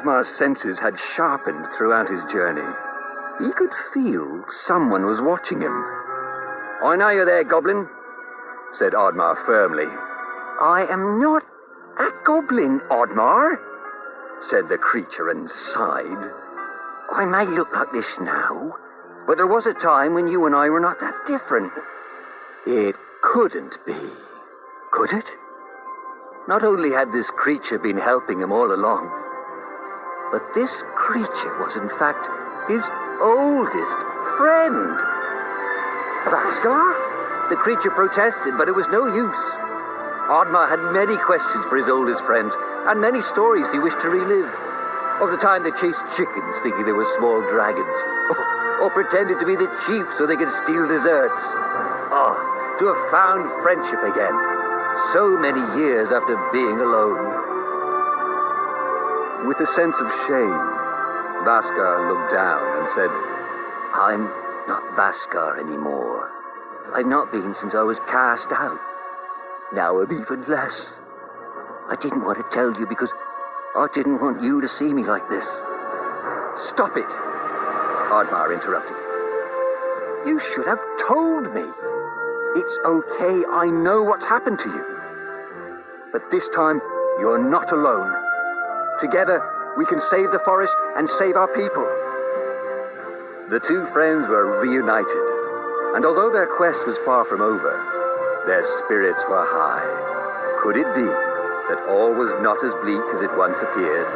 Oddmar's senses had sharpened throughout his journey. He could feel someone was watching him. "I know you're there, goblin," said Oddmar firmly. "I am not a goblin, Oddmar," said the creature and sighed. "I may look like this now, but there was a time when you and I were not that different." It couldn't be, could it? Not only had this creature been helping him all along, but this creature was in fact his oldest friend. "Vaskar?" The creature protested, but it was no use. Oddmar had many questions for his oldest friend, and many stories he wished to relive. Of the time they chased chickens thinking they were small dragons, or pretended to be the chief so they could steal desserts. To have found friendship again, so many years after being alone. With a sense of shame, Vaskar looked down and said, "I'm not Vaskar anymore. I've not been since I was cast out. Now I'm even less. I didn't want to tell you because I didn't want you to see me like this." "Stop it," Oddmar interrupted. "You should have told me. It's okay, I know what's happened to you. But this time, you're not alone. Together, we can save the forest and save our people." The two friends were reunited, and although their quest was far from over, their spirits were high. Could it be that all was not as bleak as it once appeared?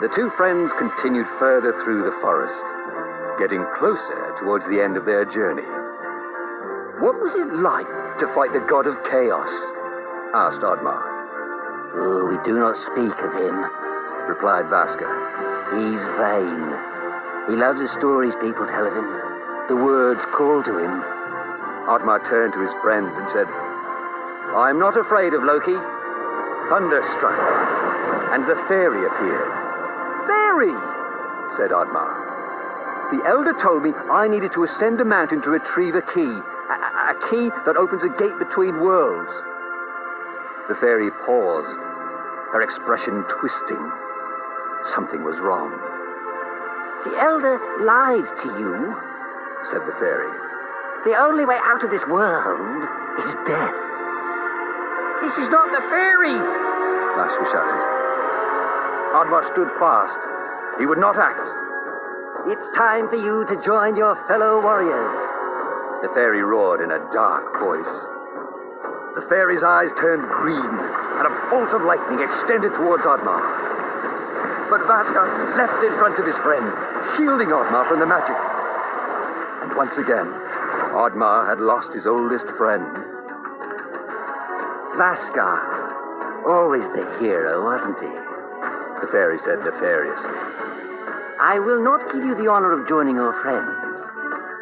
The two friends continued further through the forest, getting closer towards the end of their journey. "What was it like to fight the god of chaos?" asked Oddmar. "Oh, we do not speak of him," replied Vaska. "He's vain. He loves the stories people tell of him, the words called to him." Oddmar turned to his friend and said, "I'm not afraid of Loki." Thunder struck, and the fairy appeared. "Fairy!" said Oddmar. "The elder told me I needed to ascend a mountain to retrieve a key. A key that opens a gate between worlds." The fairy paused, her expression twisting. Something was wrong. "The elder lied to you," said the fairy. "The only way out of this world is death." "This is not the fairy!" Vaska shouted. Oddmar stood fast. He would not act. "It's time for you to join your fellow warriors," the fairy roared in a dark voice. The fairy's eyes turned green, and a bolt of lightning extended towards Oddmar. But Vaska leapt in front of his friend, shielding Oddmar from the magic. And once again, Oddmar had lost his oldest friend. "Vaska, always the hero, wasn't he?" the fairy said nefariously. "I will not give you the honor of joining your friends.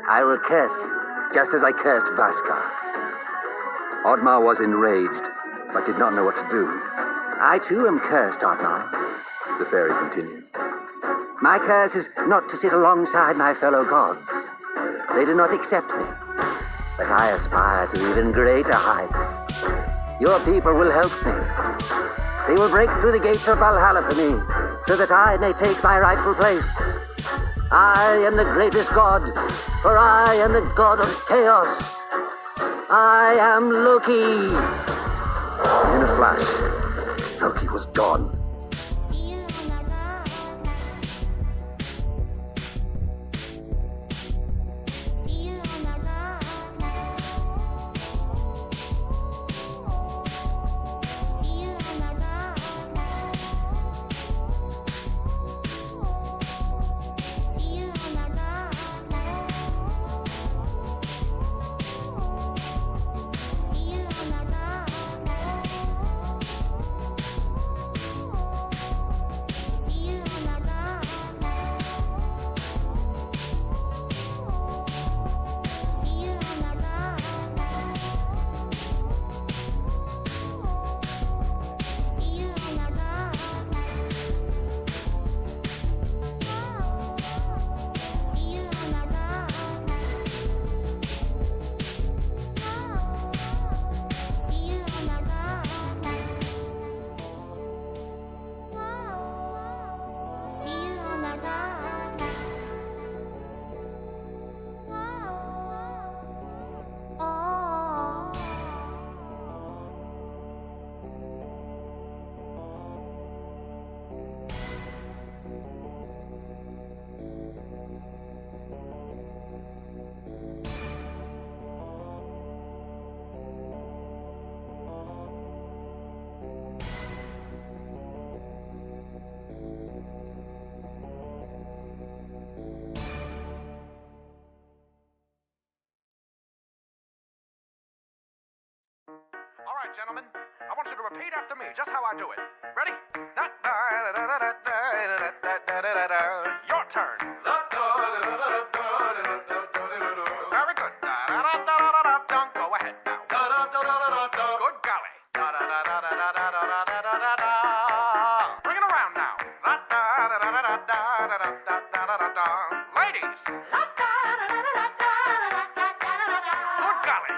I will curse you, just as I cursed Vaska." Oddmar was enraged, but did not know what to do. "I too am cursed, Oddmar," the fairy continued. "My curse is not to sit alongside my fellow gods. They do not accept me, but I aspire to even greater heights. Your people will help me. They will break through the gates of Valhalla for me, so that I may take my rightful place. I am the greatest god, for I am the god of chaos. I am Loki." In a flash, Loki was gone. All right, gentlemen, I want you to repeat after me, just how I do it. Ready? Your turn. Very good. Go ahead now. Good golly. Bring it around now. Ladies. Good golly.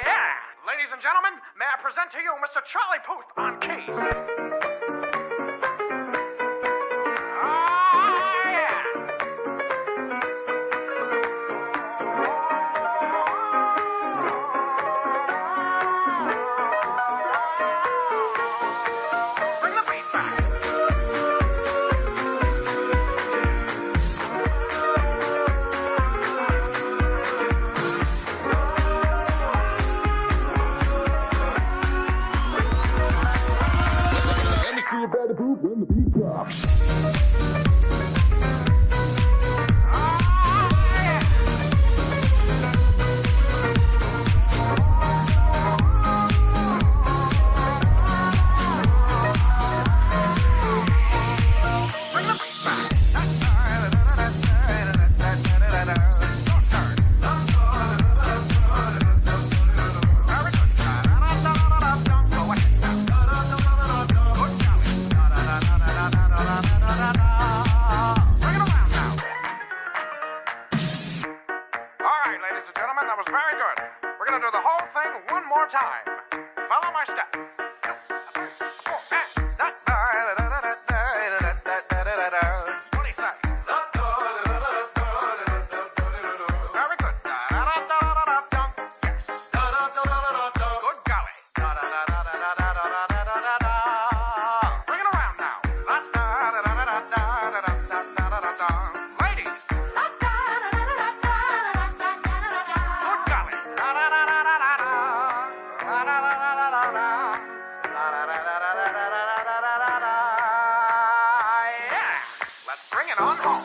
Yeah! Ladies and gentlemen, may I present to you Mr. Charlie Puth on keys. Yeah! Bring the beat back.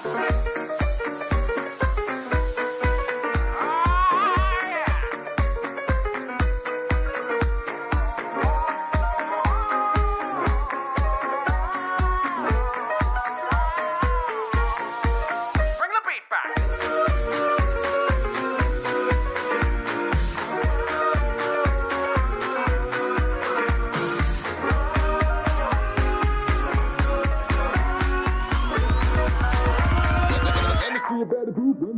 Bring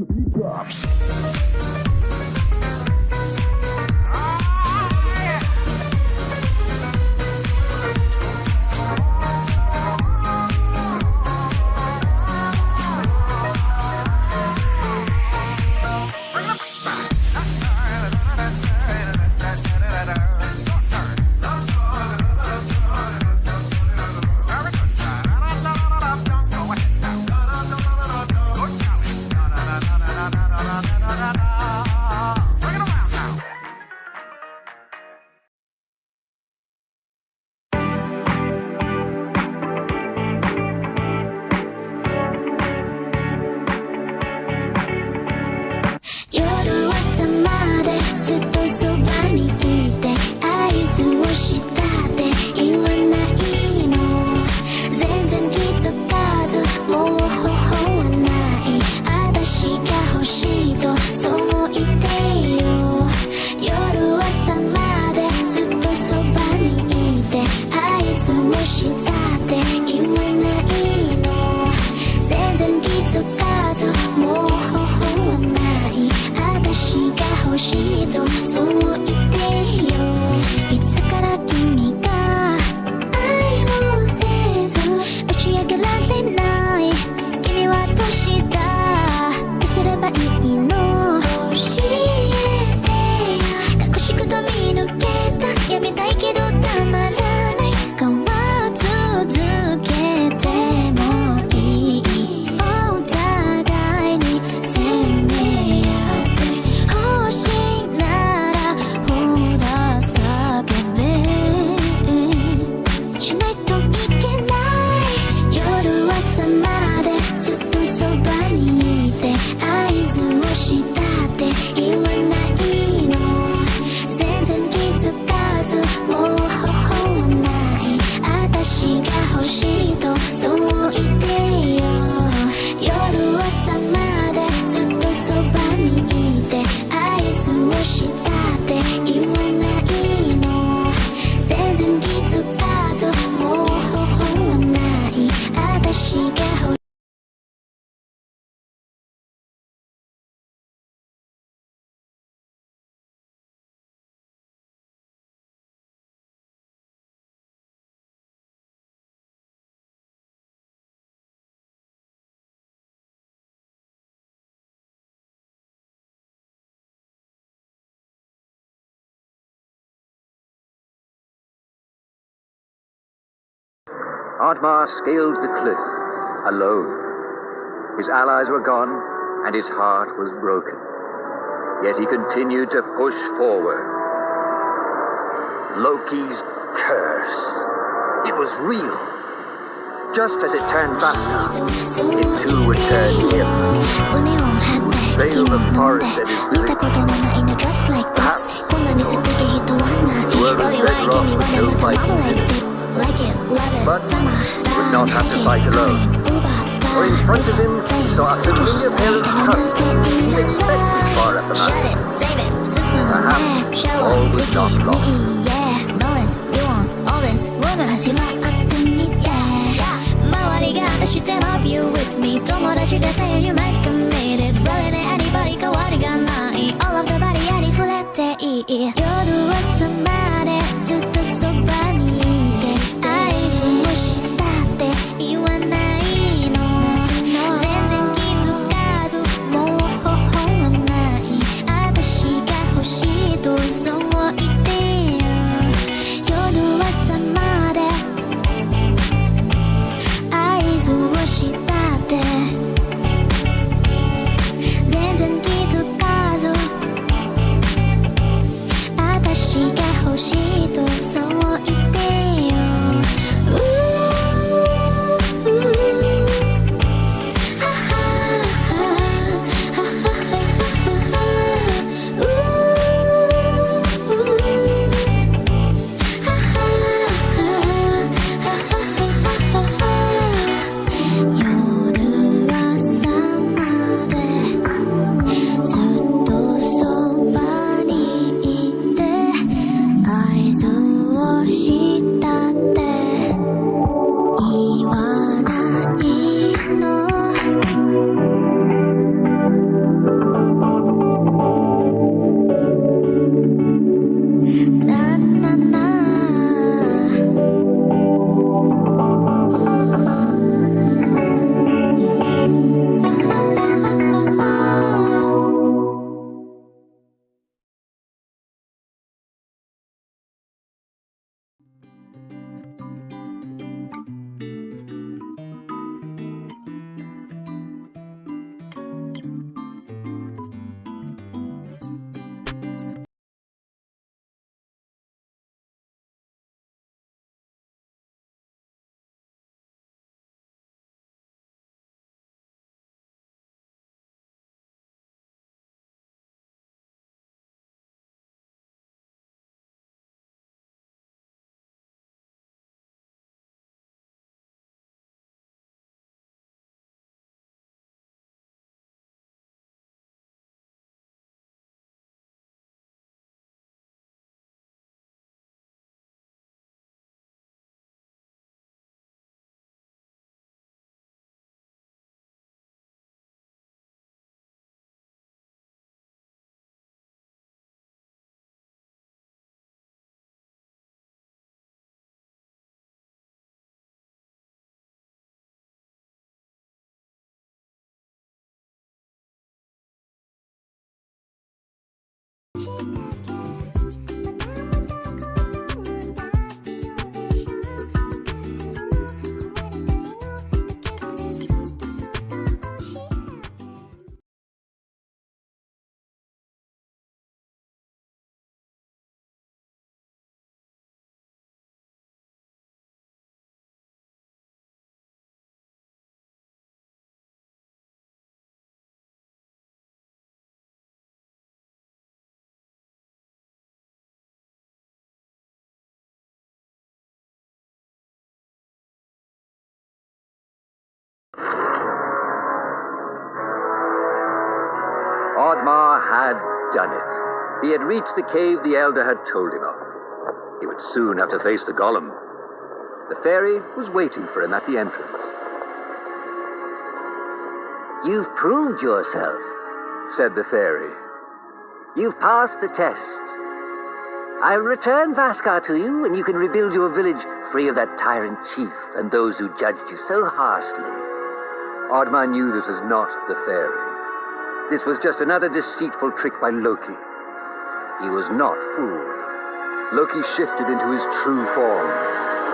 the beat back. Oddmar scaled the cliff, alone. His allies were gone, and his heart was broken. Yet he continued to push forward. Loki's curse. It was real. Just as it turned Vaska, it too would turn him. Veil the forest and his village. Perhaps the world of bedrock would still fight him. But he would not have to fight alone. For in front of him he saw a familiar pair of tusks he expected far up the mountain. Perhaps all was not lost. You with me 友達が say you might commit it Really ね anybody 変わりがない All of the body ありふれていい夜朝までずっとそばにいて合図をしたって言わないの全然気づかずもう方法はない私が欲しいとそう言ってよ夜朝まで合図をしたって Oddmar had done it. He had reached the cave the Elder had told him of. He would soon have to face the golem. The fairy was waiting for him at the entrance. "You've proved yourself," said the fairy. "You've passed the test. I'll return Vaskar to you, and you can rebuild your village free of that tyrant chief and those who judged you so harshly." Oddmar knew this was not the fairy. This was just another deceitful trick by Loki. He was not fooled. Loki shifted into his true form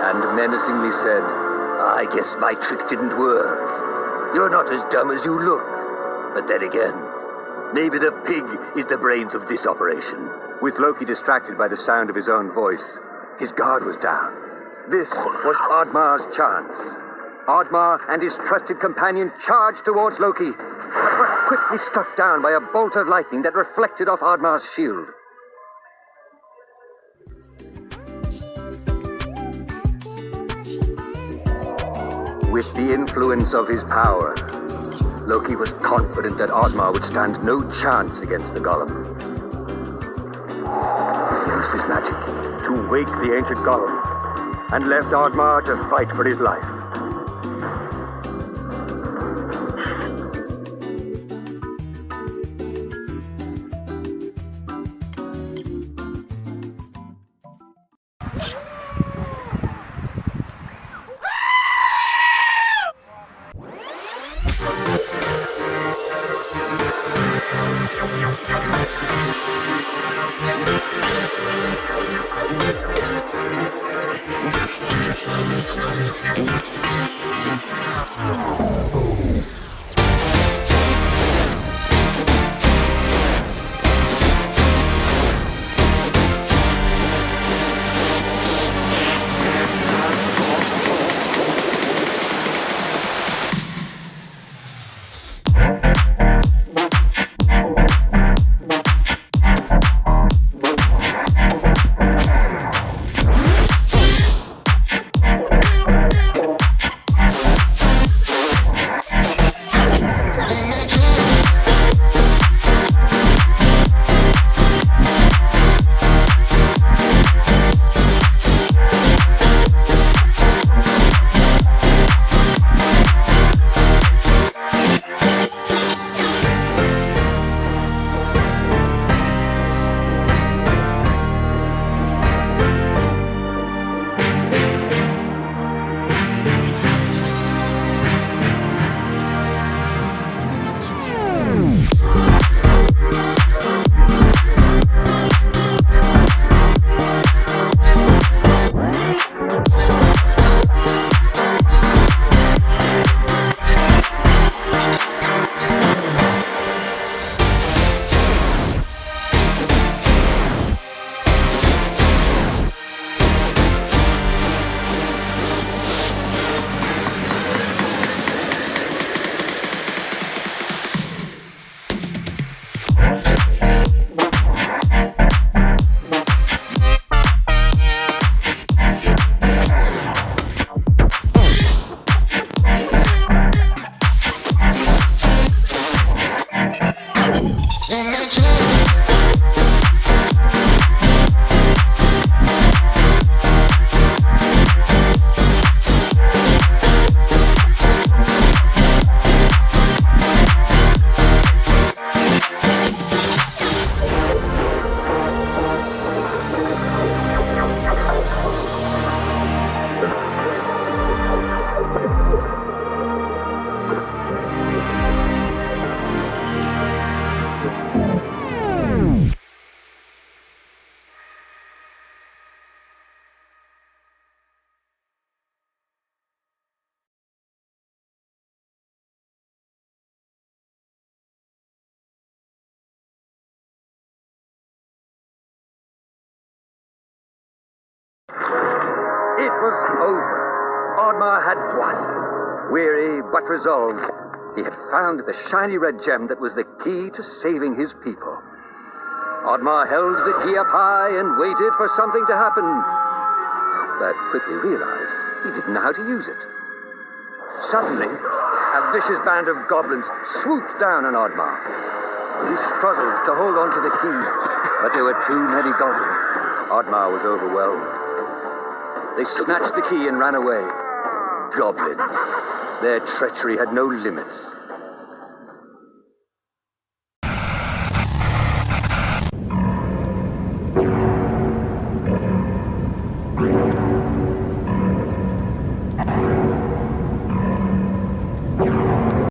and menacingly said, "I guess my trick didn't work. You're not as dumb as you look. But then again, maybe the pig is the brains of this operation." With Loki distracted by the sound of his own voice, his guard was down. This was Oddmar's chance. Oddmar and his trusted companion charged towards Loki, but were quickly struck down by a bolt of lightning that reflected off Oddmar's shield. With the influence of his power, Loki was confident that Oddmar would stand no chance against the golem. He used his magic to wake the ancient golem and left Oddmar to fight for his life. It was over. Oddmar had won. Weary but resolved, he had found the shiny red gem that was the key to saving his people. Oddmar held the key up high and waited for something to happen, but quickly realized he didn't know how to use it. Suddenly, a vicious band of goblins swooped down on Oddmar. He struggled to hold on to the key, but there were too many goblins. Oddmar was overwhelmed. They snatched the key and ran away. Goblins. Their treachery had no limits.